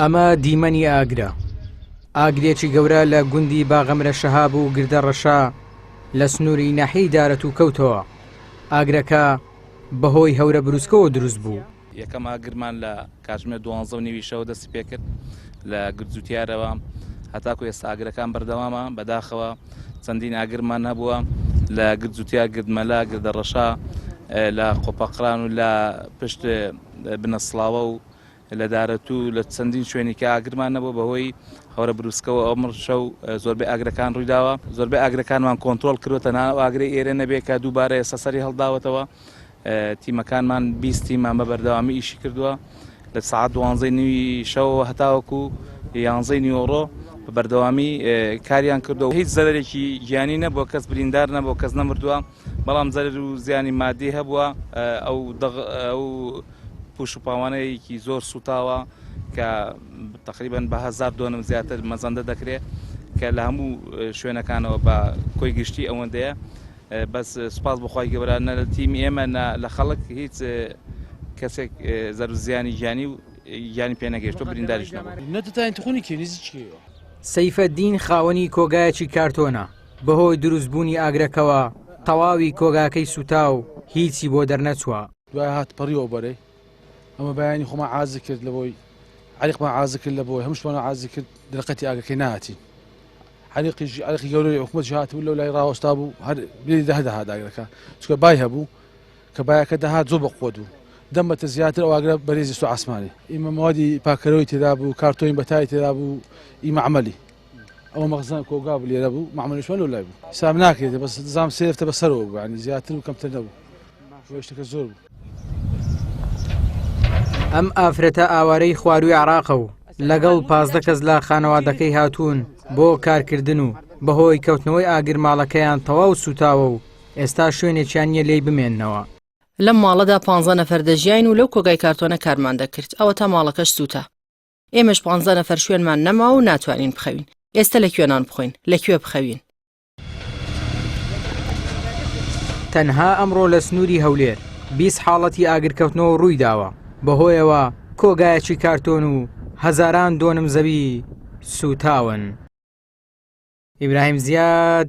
ئەمە دیمەنی ئاگرە. ئاگرێکی گەورە لە گوندی باغەمرە شەهاب و گردە ڕەشا لە سنووری ناحیەی دارەت و کەوتەوە. ئاگرەکە بەهۆی هەورە بروسکەوە دروست بوو. یەکەم ئاگرمان لە کاتژمێر 12:30 شەو دەستی پێکرد لە گرجوتیارەوە هەتاکو ئێستا ئاگرەکان بەردەوامە بەداخەوە چەندین ئاگرمان هەبووە لە گرجوتیار، گردمەلا، گردە ڕەشا، لە قۆپەقران و لە پشت بنەسڵاوە و لە دارەت و لە چەندین شوێنی کە ئاگرمان نەبوو بەهۆی هەورە بروسکەوە. ئەمڕ شەو زۆربەی ئاگرەکان ڕوویداوە، زۆربەی ئاگرەکانمان کۆنتترۆل کردوتە ناو ئاگرەی ئێرە نەبێت کە دووبارە ئێستا سەری هەڵداوەتەوە. تیمەکانمان 20 تیمان بە بەردەوامی ئیشی کردووە لە ساعات 12:30 شەو هەتاوەکو 11 نیوەڕۆ بە بەردەوامی کاریان کردەوە. هیچ زەرێکی گیانی نەبووە، کەس بریندار نەبووە، کەس نەمردووە، بەڵام زەرر و زیانی مادی هەبووە. ئەو پوش و پاوانەیەکی زۆر سوتاوە کە تقریبان بە 1000 دۆنم زیاتر مەزەندە دەکرێت کە لە هەموو شوێنەکانەوە بە کۆی گشتی ئەوەندەیە. بەس سوپاس بەخوای گەورە نە لە تیمی ئێمە لە خەڵک هیچ کەسێک زەر و زیانی گیانی و گیانی پێ نەگەیشتۆ، برینداریش نەبوو. سەیفەدین خاوەنی کۆگایەکی کارتۆنە. بەهۆی دروستبوونی ئاگرەکەوە تەواوی کۆگاکەی سوتا و هیچی بۆ دەرنەچووە. دوای هات پەڕیەوە بەرەی ئەمە بەیانی خۆمان عازی کرد لەبەوەی عەریقمان عازی کرد لەبەوەی هەموو شتمان عازی کرد دەرەقەتی ئاگرەکەی نهاتین. عەریقی گەورەی حکومەت هاتبوو لەو لای ڕاوەستا بوو هەر بێری دەهات ئاگرەکە چونکە بای هەبوو کە بایەکە دەهات زۆر بەقووەت بوو دەمەتە زیاتر ئەو ئاگرە بەرێزی سو عاسمانی. ئێمە مەوادی پاکەرەوەی تێدا بوو، کارتۆین بەتای تێدا بوو، ئیمەعمەلی ئەوە مەخزن کۆگا بوو لێرە بوو، مەعمەلیشمان لەو لای بوو. حساب ناکرێت بەس دزام سێفتە بەسەرەوە بوو، یعنی زیاتر و کەمتر نەبوو. شتەکە زۆر بوو. ئەم ئافرەتە ئاوارەی خواروی عێراقە و لەگەڵ 15 کەس لە خانەوادەکەی هاتوون بۆ کارکردن و بەهۆی کەوتنەوەی ئاگر ماڵەکەیان تەواو سوتاوە و ئێستا شوێنێکیان نییە لێی بمێننەوە. لەم ماڵەدا 15 نەفەر دەژیاین و لەو کۆگای کارتۆنە کارمان دەکرد. ئەوە تا ماڵەکەش سوتە. ئێمەش 15 نەفەر شوێنمان نەما و ناتوانین بخەوین. ئێستا لەکوێنان بخۆین؟ لەکوێ بخەوین؟ تەنها ئەمڕۆ لە سنووری هەولێر 20 حاڵەتی ئاگرکەوتنەوە ڕووی داوە بەهۆیەوە کۆگایەکی کارتۆن و هەزاران دۆنم زەوی سوتاون. ئیبراهیم زیاد،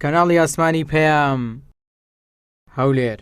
کەناڵی ئاسمانی پەیام، هەولێر.